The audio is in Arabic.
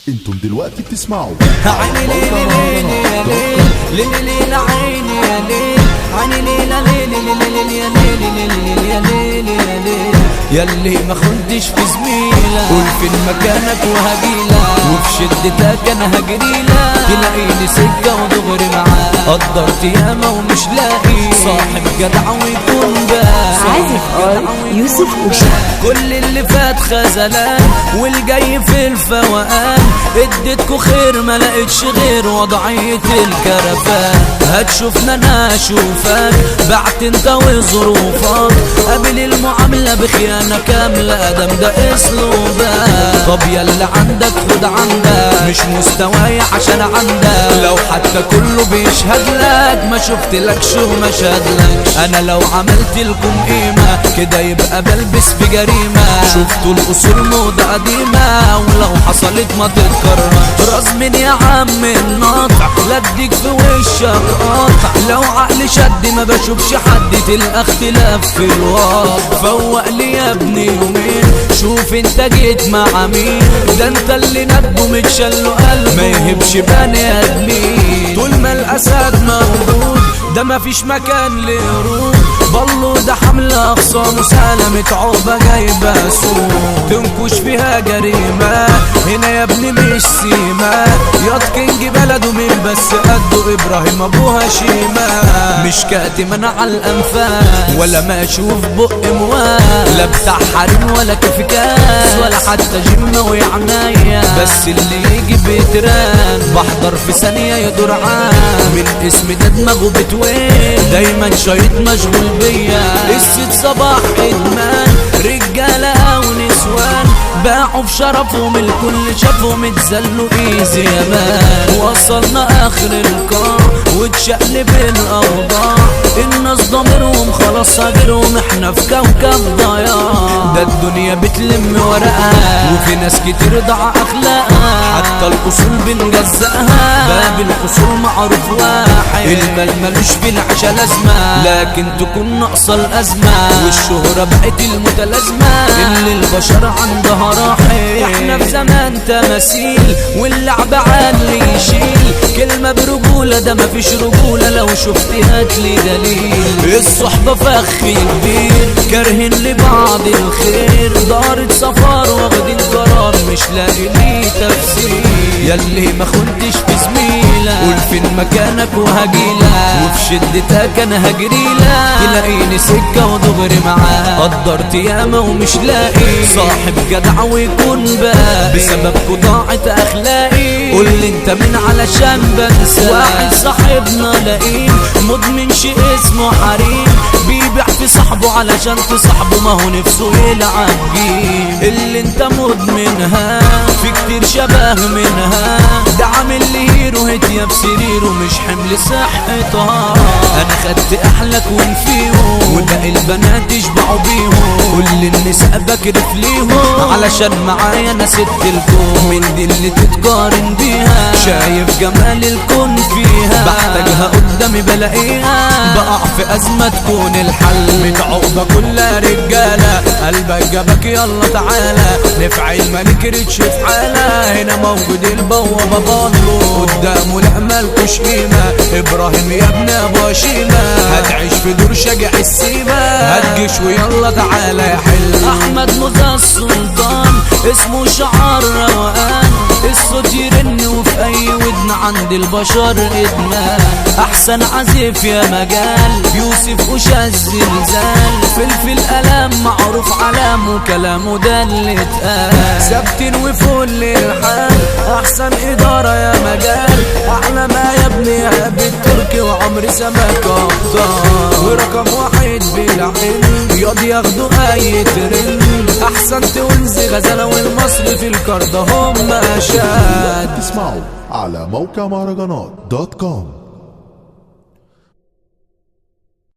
انتم دلوقتي بتسمعوا عيني ليلي ليلي يا ليل ليلي ليلي عيني يا ليل عيني ليلي ليلي ليلي يا ليل يا ليل يا ليل ياللي ما خنتش في زميلة قول فين مكانك وهجيلك وفي شدتك انا هجريلك تلاقيني سكة ودغري معاك قدرت ياما ومش لاقي صاحب جدع ويكون عازف يوسف أوشا. كل اللي فات خزلان والجاي في الفوقان اديتكوا خير ما لقيتش غير وضعية الكرفان هتشوفنا انا اشوفك بعت انت وظروفك قابل المعاملة بخيانة كاملة دم ده اسلوبك طب يلا عندك خد عندك مش مستواي عشان عندك لو حتى كله بيشهد لك ما شفت لكش وما شهدلكش انا لو عملت لكم قيمة كده يبقى بلبس في جريمة شفتوا الاصول موضة قديمة ولو حصلت ما تتكرر راس من يا عم الناطع لا اديك في وشك قاطع لو عقلي شد ما بشوفش حد تلقى اختلاف في الواقع فوق لي يا ابني يومين شوف انت جيت مع مين ده انت اللي نبه متشل قلبه ما يهبش بني ادمين طول ما الاسد موجود ده مفيش مكان لهروب بالله ده حملة اخصام وسلامة عقبة جايبة سوق تنكش فيها جريمة هنا يا ابني مش سيما ياض كينج بلده مين بس قده ابراهيم ابوها شيمة مش كاتم انا على الانفاس ولا ما اشوف بق موال لا بتاع حريم ولا كيف كاس ولا حتى جيم وعناية بس اللي يجي بيتران بحضر في ثانية يدور عام من اسم ده دماغه بتوين دايما شايط مشغول بيا الست صباح ادمان رجالة او نسوان باعوا بشرفهم الكل شافهم اتذلوا ايزي يا مان وصلنا اخر القاع واتشقلب الاوضاع الناس ضميرهم خلاص هاجرهم احنا في كوكب ضياع ده الدنيا بتلم ورقها وفي ناس كتير ضاع اخلاقها حتى الاصول بنجزقها باب الاصول معروف واحد المال ملوش في العشا لازمه لكن تكون ناقصه الازمه والشهره بقت المتلازمه اللي البشر عندها راحل احنا في زمان تماثيل واللعب عالي يشيل كلمه برجوله ده مفيش رجوله لو شفت هاتلي دليل الصحبه فخ كبير كارهين لبعض الخير دارت سفر واخدين قرار مش لاقي ليه تفسير ياللي ما خنتش في زميلك قول فين مكانك وهجيلك وفي شدتك انا هجريلك تلاقيني سكه ودغري معاك قدرت ياما ومش لاقي صاحب جدع ويكون بقى بسببكوا ضاعت اخلاقي قول لي انت مين علشان بنسى واحد صاحبنا لئيم مدمن شيء اسمه حريم بيبيع في صاحبه علشان تصاحبه ما هو نفسه يلعب جيم اللي انت مدمنها في كتير شبه منها ده عامل لي هيرو هديه بسريره مش حمل صحتها انا خدت احلى كون فيهم وباقي البنات يشبعوا بيهم كل النساء بكرف ليهم علشان معايا انا ست الكون من دي اللي تتقارن بيها شايف جمال الكون فيها بحتاجها قدامي بلاقيها بقع في ازمه تكون الحل من عقبه كلها رجاله قلبك جابك يلا تعالى نفعل ما نكرتش في حاله هنا موجود البوابه بطله قدامه لا مالكوش قيمه ابراهيم يا ابن ابو شيمه هتعيش في دور شجع السيمه هتجيش ويلا تعالى يا حل احمد موسى السلطان اسمه شعار روقان الصوت يرن وفي اي ودن عند البشر ادمان احسن عزيف يا مجال يوسف أوشا الزلزال فلفل الالام معروف علامه كلامه ده اللي اتقال ثابتين وفل الحال احسن اداره يا مجال احلى ما يا ابني يا بالتركي وعمري سمك ابطال ورقم واحد بالعلم ياض ياخدوا اي ترند احسن تونسي غزاله والمصري في الكرده هم اشاد تسمعوا على موقع مهرجانات .com